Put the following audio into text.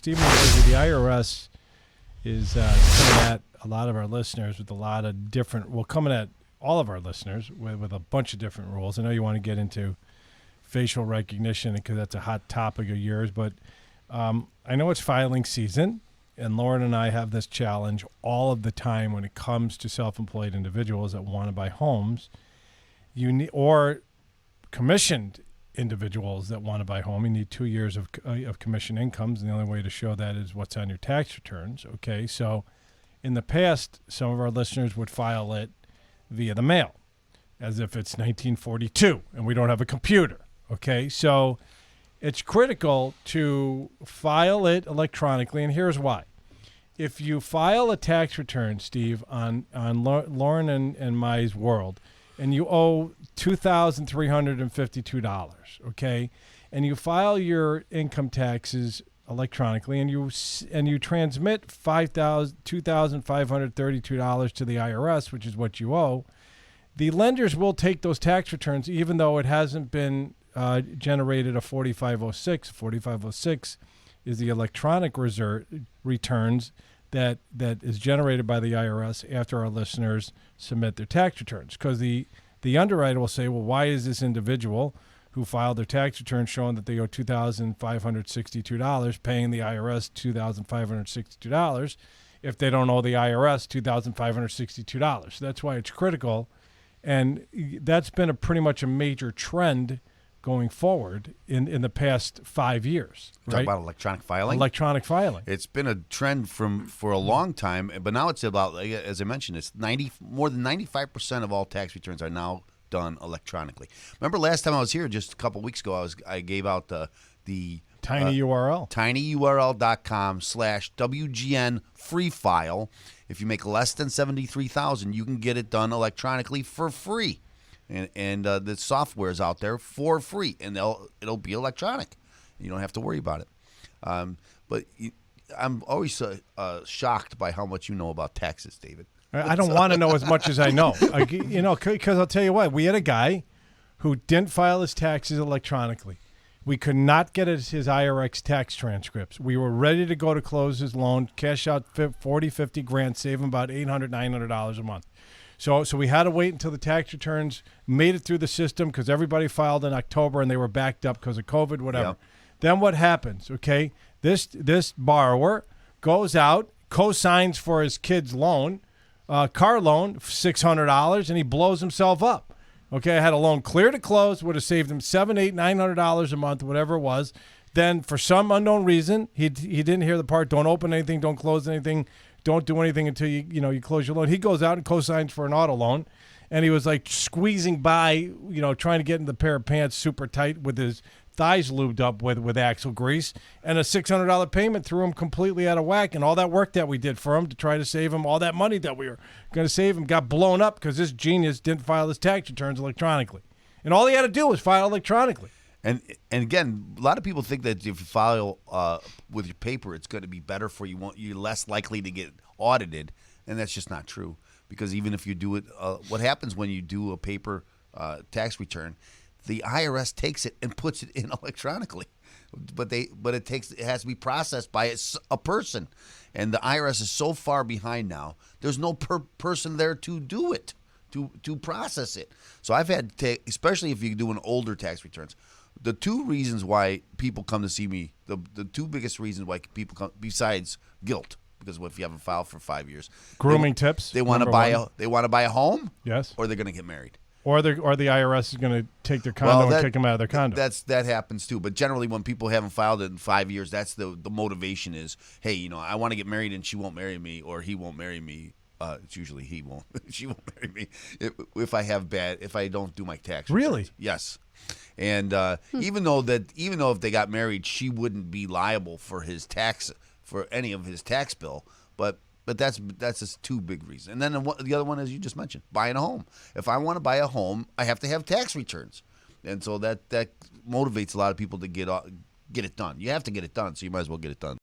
Stephen, the IRS is coming at a lot of our listeners with a lot of different, coming at all of our listeners with a bunch of different rules. I know you want to get into facial recognition because that's a hot topic of yours, but I know it's filing season, and Lauren and I have this challenge all of the time when it comes to self-employed individuals that want to buy homes. Or commissioned individuals that want to buy a home. You need 2 years of commission incomes, and the only way to show that is what's on your tax returns. Okay, so in the past, some of our listeners would file it via the mail, as if it's 1942 and we don't have a computer. Okay, so it's critical to file it electronically, and here's why. If you file a tax return, Steve, on Lauren and my's world, and you owe $2,352, okay, and you file your income taxes electronically, and you transmit $2,532 to the IRS, which is what you owe, the lenders will take those tax returns, even though it hasn't been generated a 4506. 4506 is the electronic returns that is generated by the IRS after our listeners submit their tax returns. Because the underwriter will say, well, why is this individual who filed their tax return showing that they owe $2,562 paying the IRS $2,562 if they don't owe the IRS $2,562? So that's why it's critical. And that's been pretty much a major trend going forward in the past 5 years. Right? Talk about electronic filing? Electronic filing. It's been a trend for a long time, but now it's about, as I mentioned, it's more than 95% of all tax returns are now done electronically. Remember last time I was here, just a couple weeks ago, I gave out the tiny URL. tinyurl.com/WGN free file. If you make less than $73,000, you can get it done electronically for free. And the software is out there for free, and it'll be electronic. You don't have to worry about it. But I'm always shocked by how much you know about taxes, David. I don't want to know as much as I know. Because I'll tell you what, we had a guy who didn't file his taxes electronically. We could not get his IRS tax transcripts. We were ready to go to close his loan, cash out 40, 50 grand, save him about $800, $900 a month. So we had to wait until the tax returns made it through the system because everybody filed in October and they were backed up because of COVID, whatever. Yep. Then what happens, okay? This borrower goes out, co-signs for his kid's loan, car loan, $600, and he blows himself up. Okay, I had a loan clear to close, would have saved him $700, $800, $900 a month, whatever it was. Then for some unknown reason, he didn't hear the part, don't open anything, don't close anything, don't do anything until you close your loan. He goes out and co-signs for an auto loan, and he was like squeezing by, trying to get in the pair of pants super tight with his thighs lubed up with axle grease, and a $600 payment threw him completely out of whack, and all that work that we did for him to try to save him, all that money that we were going to save him got blown up because this genius didn't file his tax returns electronically. And all he had to do was file electronically. And again, a lot of people think that if you file with your paper, it's going to be better for you. You're less likely to get audited, and that's just not true. Because even if you do it, what happens when you do a paper tax return? The IRS takes it and puts it in electronically, but it has to be processed by a person, and the IRS is so far behind now. There's no person there to do it, to process it. So I've had to, especially if you're doing older tax returns. The two reasons why people come to see me, the two biggest reasons why people come, besides guilt, because if you haven't filed for 5 years, grooming tips. They want to buy a home, yes, or they're going to get married. Or the IRS is going to take their condo and kick them out of their condo. That happens too. But generally, when people haven't filed it in 5 years, that's the motivation is, hey, I want to get married and she won't marry me, or he won't marry me. It's usually he won't. She won't marry me if I don't do my tax returns. Really? Yes. And even though if they got married, she wouldn't be liable for any of his tax bill, but that's just two big reasons. And then the other one, as you just mentioned, buying a home. If I want to buy a home, I have to have tax returns, and so that motivates a lot of people to get it done. You have to get it done, so you might as well get it done.